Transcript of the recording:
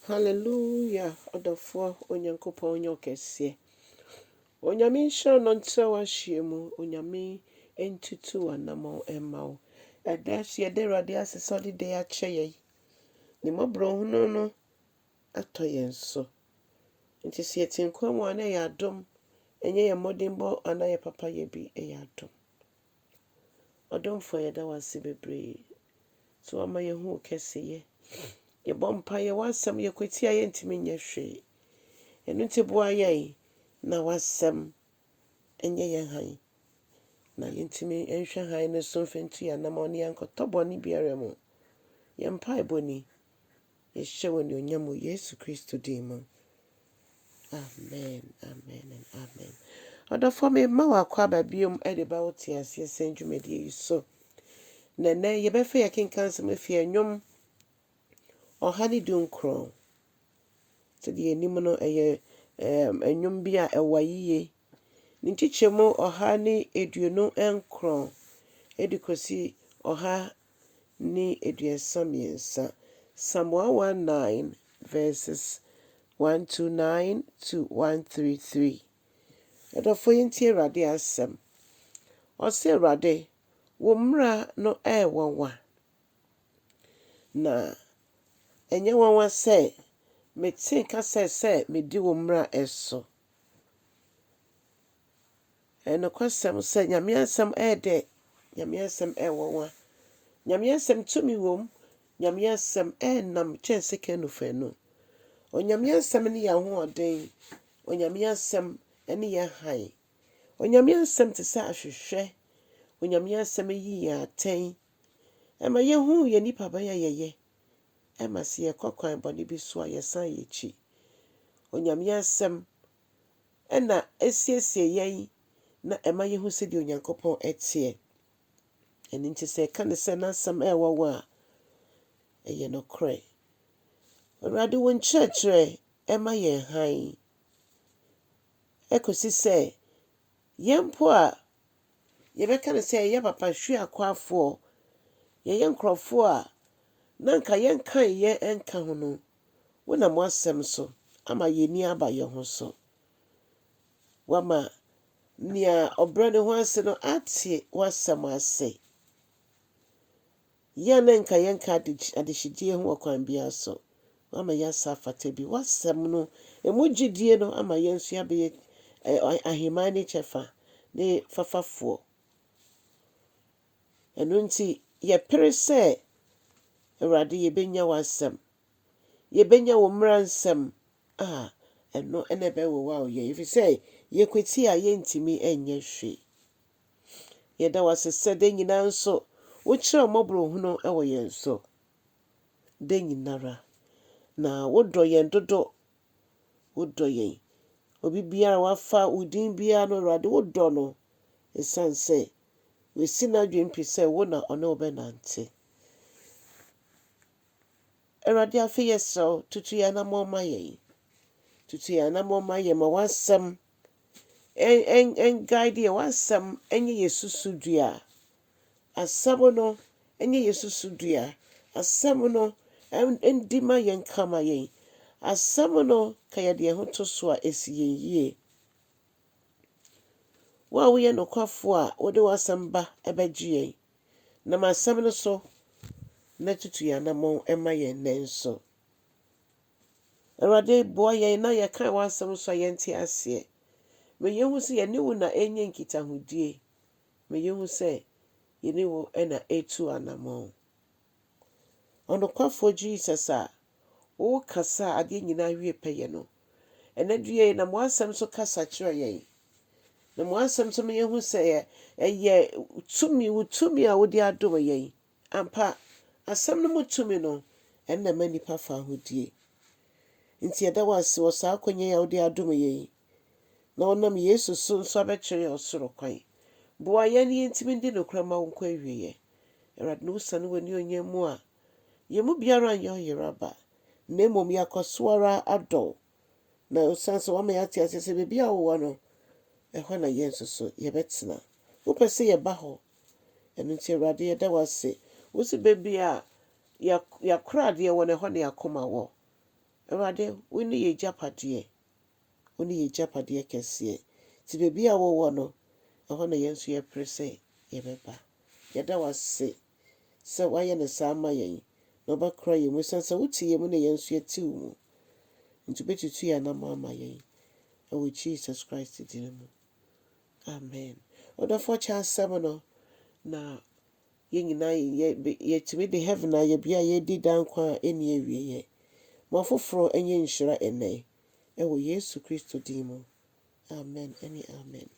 Hallelujah. Odofo onyankopon onyokese. Onyame nhyira no ntra wahyiemu. Onyame entutu anamo emma. Adashi ederade asesa de de ache ye. Ne mabro hunu no atoyen so. Nti se yetinko mu ana ya adom. Enye ye modimbo ana ye papa ye bi e ya adom. Odomfo ye da wase bebre. So ama ye hu kese ye. Ye bompa ye wasam ye kwatia ye ntimi nye hwe. Enu nti boa ye na wasam enye ye han. Na ye ntimi enhwe han ne so mfentu ya na ma oni ankotobo ni biara mu. Ye mpa eboni. Ye hyewo ni onyamu Yesu Kristo dim. Amen, amen and amen. Odofo me ma wakwa babiom e de ba wote ase senjumede yi so. Nene ye befa ye kenkan se mafia nwom ohani dunkron. So the enim no eye enwom bi a ewa yiye. Ni chichemu ohani eduonu enkron edikosi oha ni eduesamiensa. Psalm 119 verses 129 to 133. Edofo yenti Awurade asem. Ose Awurade wo mmra no wawa. Na enye wawa se me tinka se me di wo mmra eso. Eno kwasem se nyame asem de nyame asem wawa. Nyame asem tumi wom, nyame asem nam chense kenu fenu. Onyame asem ni ya ho oden, onyame asem eni ya han. Onyame asem te sa ahwehwe, onyame asem yi ya aten. Ema ye hu ye nipa ba ye. Ema se ye kwakwan boni bi so ye san ye chi. Onyame asem ena esiesie ye na ema ye hu se di onyankopon etie. Eni nti se ka ne se na asem wawa eye no kre. Awurade wo nkyerɛkyerɛ ema ye han. Ekosi se yempo a ye beka ne se ye papa hwe akwafo ye nkrofo a nanka yenkan ye enka ho no wona mo asem so ama ye ni aba ye ho so. Wama nia obra ne ho ase no ate wasem ase. Ya nanka yenka adehidie ho akwan bia so. Wama ya safata bi wasem no emugidie no ama yensu abe ahimani chefa ne fafafo. Enu nti ye pere se Awurade ye benya wasem. Ye benya wo mmra nsem. Eno ene be wo wa ye. If you say ye kweti a ye ntimi enye hwe. Ye da wasese de nyina nso wo kire omobro hunu ewo ye nso. De nyinara. Na wodo ye dodo. Wodo ye. Obi biara wafa udin biara no Awurade wodo no. Esanse we sina dwempi se wo na ono obenante. Awurade afi yeso tutu ya na moma ye. Tutu ya na moma ye ma wasem en guide ye wasem enye yesusu dua. Asem no enye yesusu dua. Asem no endima ye nkama ye. Asem no kaya de ho to so a esi ye yie. Wa wo ye nokwafo a wo de wasem ba ebegye. Na masem no so na tutu ya na mo ema ye nenso. Awurade boa ye na ye kan wasem so yente ase. Me yehu se ye ne wo na enye nkitahudie. Me yehu se ye ne wo ena etu anamo. Onokwafo Jesus a wo kasa ade nyina wie peye no. Enadue na mo asem so kasa kire ye. Na mo asem so me yehu se ye tumi a wo di adom ye. Ampa asem no mutumi no enna manipa fa hodie. Nti eda wase wo sa akonye ya wo di adom ye. Na onam Yesu so nso abekire osoro kwan. Boa ye ne ntimi ndi nokrama wo kwa wiye. Awurade no sane wani onyemu a ye mu biara anya oyeraba. Na emom yakosowara adol. Na osanso wa me ate asese bebi a wo no ehwa na yenso so ye betena. Wo pese ye ba ho. Enu nti Awurade ye da wase. Wo se bebi a ya krade ye wo ne ho ne akoma wo. Awurade, wo ne yɛ agyapadeɛ. Wo ne yɛ agyapadeɛ kɛseɛ. Ti baabi a wowɔ no, ɛhɔ na yɛn nso yɛpere sɛ yɛbɛba. Yɛda wo ase sɛ woayɛ no saa ama yɛn. Na wobɛkora yɛn mu. Ɛsiane sɛ wote yɛn mu na yɛn nso yɛte wo mu. Nti wobɛtutu yɛn anam ama yɛn. Ɛwɔ Jesus Christ din mu. Amen. Ɔdɔfoɔ kyɛ asɛm no, na yɛn nyinaa yɛtumi de heaven a yɛbea a yɛdi dan kwa a ɛnni awieeɛ. Ma foforɔ ɛnyɛ nhyira ɛnnɛ. Ɛwɔ Yesu Kristo din mu. Amen. Ɛne amen.